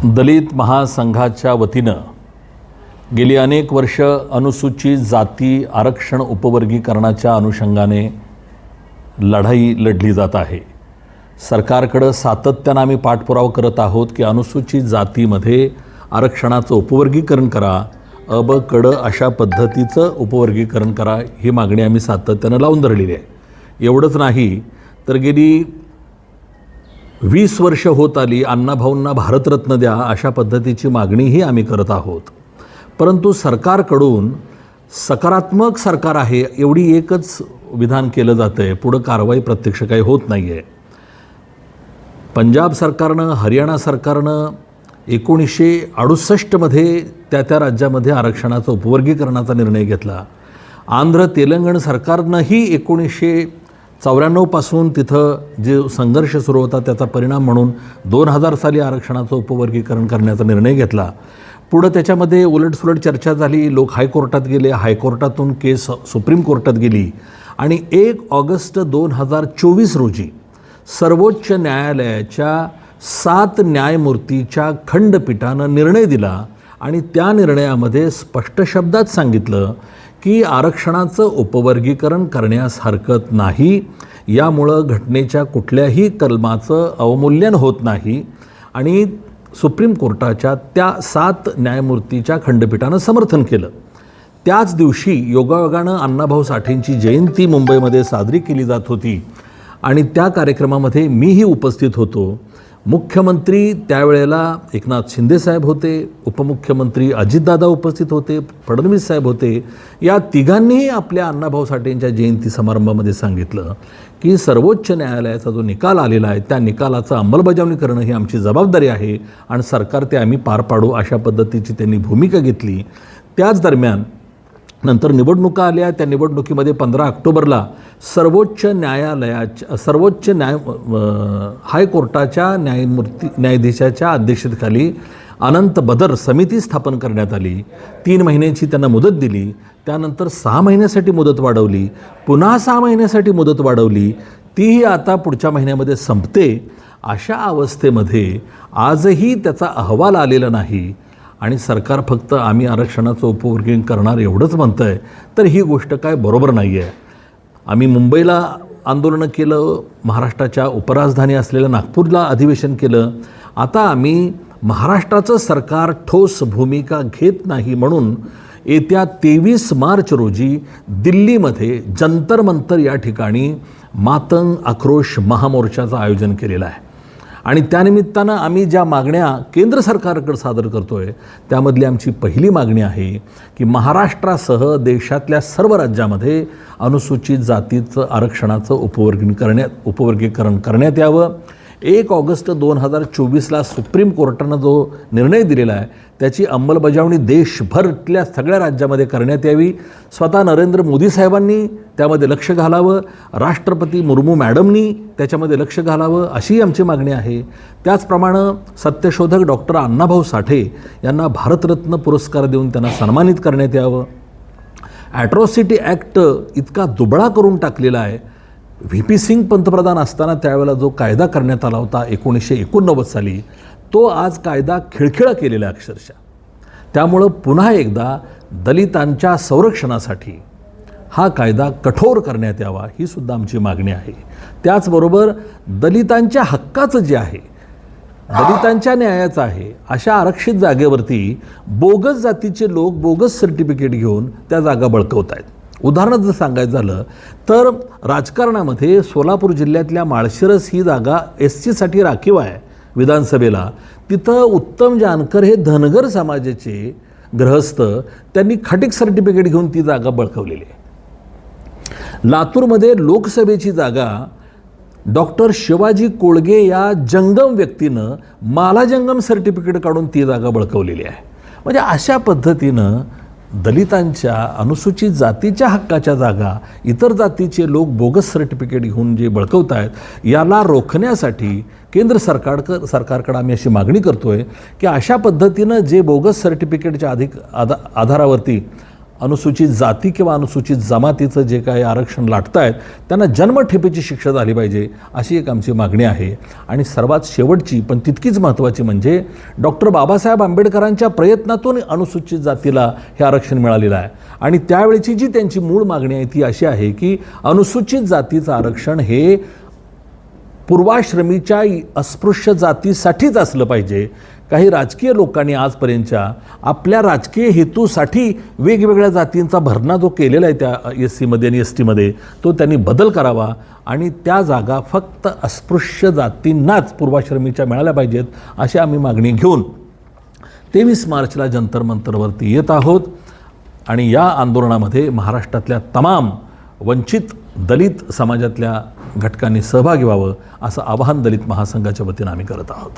दलित महासंघाच्या वतीनं गेली अनेक वर्ष अनुसूचित जाती आरक्षण उपवर्गीकरणाच्या अनुषंगाने लढाई लढली जात आहे. सरकारकडं सातत्यानं आम्ही पाठपुरावा करत आहोत की अनुसूचित जातीमध्ये आरक्षणाचं उपवर्गीकरण करा, अ ब क ड अशा पद्धतीचं उपवर्गीकरण करा, ही मागणी आम्ही सातत्यानं लावून धरलेली आहे. एवढंच नाही तर गेली 20 वर्ष होत आली अण्णाभाऊंना भारतरत्न द्या अशा पद्धतीची मागणीही आम्ही करत आहोत. परंतु सरकारकडून सकारात्मक सरकार आहे एवढी एकच विधान केलं जातं आहे, पुढं कारवाई प्रत्यक्ष काही होत नाही आहे. पंजाब सरकारनं, हरियाणा सरकारनं 1968मध्ये त्या राज्यामध्ये आरक्षणाचं उपवर्गीकरणाचा निर्णय घेतला. आंध्र तेलंगण सरकारनंही 1994 पासून तिथं जे संघर्ष सुरू होता त्याचा परिणाम म्हणून 2000 साली आरक्षणाचं उपवर्गीकरण करण्याचा निर्णय घेतला. पुढं त्याच्यामध्ये उलटसुलट चर्चा झाली, लोक हायकोर्टात गेले, हायकोर्टातून केस सुप्रीम कोर्टात गेली आणि 1 ऑगस्ट 2024 रोजी सर्वोच्च न्यायालयाच्या 7 न्यायमूर्तीच्या खंडपीठानं निर्णय दिला आणि त्या निर्णयामध्ये स्पष्ट शब्दात सांगितलं की आरक्षणाचं उपवर्गीकरण करण्यास हरकत नाही. यामुळं घटनेच्या कुठल्याही कलमाचं अवमूल्यन होत नाही आणि सुप्रीम कोर्टाच्या त्या 7 न्यायमूर्तीच्या खंडपीठानं समर्थन केलं. त्याच दिवशी योगायोगानं अण्णाभाऊ साठेंची जयंती मुंबईमध्ये साजरी केली जात होती आणि त्या कार्यक्रमामध्ये मीही उपस्थित होतो. मुख्यमंत्री त्यावेळेला एकनाथ शिंदे साहेब होते, उपमुख्यमंत्री अजितदादा उपस्थित होते, फडणवीस साहेब होते. या तिघांनीही आपल्या अण्णाभाऊ साठेंच्या जयंती समारंभामध्ये सांगितलं की सर्वोच्च न्यायालयाचा जो निकाल आलेला आहे त्या निकालाचं अंमलबजावणी करणं ही आमची जबाबदारी आहे आणि सरकार ते आम्ही पार पाडू अशा पद्धतीची त्यांनी भूमिका घेतली. त्याच दरम्यान नंतर निवडणुका आल्या. त्या निवडणुकीमध्ये 15 ऑक्टोबरला सर्वोच्च हायकोर्टाच्या न्यायाधीशाच्या अध्यक्षतेखाली अनंत बदर समिती स्थापन करण्यात आली. 3 महिन्याची त्यांना मुदत दिली. त्यानंतर 6 महिन्यासाठी मुदत वाढवली, पुन्हा 6 महिन्यासाठी मुदत वाढवली, तीही आता पुढच्या महिन्यामध्ये संपते. अशा अवस्थेमध्ये आजही त्याचा अहवाल आलेला नाही आणि सरकार फक्त आम्ही आरक्षणाचं उपवर्गीकरण करणार एवढंच म्हणतं आहे, तर ही गोष्ट काय बरोबर नाही आहे. आम्ही मुंबईला आंदोलनं केलं, महाराष्ट्राच्या उपराजधानी असलेल्या नागपूरला अधिवेशन केलं. आता आम्ही महाराष्ट्राचं सरकार ठोस भूमिका घेत नाही म्हणून येत्या 23 मार्च रोजी दिल्लीमध्ये जंतर मंतर या ठिकाणी मातंग आक्रोश महामोर्चाचं आयोजन केलेलं आहे आणि त्यानिमित्तानं आम्ही ज्या मागण्या केंद्र सरकारकडे सादर करतो आहे त्यामधली आमची पहिली मागणी आहे की महाराष्ट्रासह देशातल्या सर्व राज्यामध्ये अनुसूचित जातीचं आरक्षणाचं उपवर्गीकरण करण्यात यावं. 1 ऑगस्ट 2024ला सुप्रीम कोर्टानं जो निर्णय दिलेला आहे त्याची अंमलबजावणी देशभरातल्या सगळ्या राज्यामध्ये करण्यात यावी. स्वतः नरेंद्र मोदी साहेबांनी त्यामध्ये लक्ष घालावं, राष्ट्रपती मुर्मू मॅडमनी त्याच्यामध्ये लक्ष घालावं अशी आमची मागणी आहे. त्याचप्रमाणे सत्यशोधक डॉक्टर अण्णाभाऊ साठे यांना भारतरत्न पुरस्कार देऊन त्यांना सन्मानित करण्यात यावं. ॲट्रॉसिटी ॲक्ट इतका दुबळा करून टाकलेला आहे. व्ही.पी. सिंग पंतप्रधान असताना त्यावेळेला जो कायदा करण्यात आला होता 1989 साली, तो आज कायदा खिळखिळा केलेला आहे अक्षरशः. त्यामुळं पुन्हा एकदा दलितांच्या संरक्षणासाठी हा कायदा कठोर करण्यात यावा ही सुद्धा आमची मागणी आहे. त्याचबरोबर दलितांच्या हक्काचं जे आहे, दलितांच्या न्यायाचं आहे, अशा आरक्षित जागेवरती बोगस जातीचे लोक बोगस सर्टिफिकेट घेऊन त्या जागा बळकवत आहेत. उदाहरण जर सांगायचं झालं तर राजकारणामध्ये सोलापूर जिल्ह्यातल्या माळशिरस ही जागा SC साठी राखीव आहे विधानसभेला. तिथं उत्तम जानकर हे धनगर समाजाचे गृहस्थ, त्यांनी खाटीक सर्टिफिकेट घेऊन ती जागा बळकवलेली आहे. लातूरमध्ये लोकसभेची जागा डॉक्टर शिवाजी कोळगे या जंगम व्यक्तीनं मालाजंगम सर्टिफिकेट काढून ती जागा बळकवलेली आहे. म्हणजे अशा पद्धतीनं दलितांच्या अनुसूचित जातीच्या हक्काच्या जागा इतर जातीचे लोक बोगस सर्टिफिकेट घेऊन जे बळकवत आहेत, याला रोखण्यासाठी केंद्र सरकारकडे आम्ही अशी मागणी करतो आहे की अशा पद्धतीनं जे बोगस सर्टिफिकेटच्या आधारावरती अनुसूचित जाती किंवा अनुसूचित जमातीचं जे काही आरक्षण लाटत आहेत त्यांना जन्मठेपेची शिक्षा झाली पाहिजे, अशी एक आमची मागणी आहे. आणि सर्वात शेवटची पण तितकीच महत्त्वाची म्हणजे डॉक्टर बाबासाहेब आंबेडकरांच्या प्रयत्नातून अनुसूचित जातीला हे आरक्षण मिळालेलं आहे. आणि त्यावेळेची जी त्यांची मूळ मागणी आहे ती अशी आहे की अनुसूचित जातीचं आरक्षण हे पूर्वाश्रमीच्या अस्पृश्य जातीसाठीच असलं पाहिजे. काही राजकीय लोकांनी आजपर्यंतच्या आपल्या राजकीय हेतूसाठी वेगवेगळ्या जातींचा भरणा जो केलेला आहे त्या SCमध्ये आणि STमध्ये तो त्यांनी बदल करावा आणि त्या जागा फक्त अस्पृश्य जातींनाच पूर्वाश्रमीच्या मिळाल्या पाहिजेत, अशी आम्ही मागणी घेऊन 23 मार्चला जंतर मंतरवरती येत आहोत. आणि या आंदोलनामध्ये महाराष्ट्रातल्या तमाम वंचित दलित समाजातल्या घटकांनी सहभागी व्हावं असं आवाहन दलित महासंघाच्या वतीनं आम्ही करत आहोत.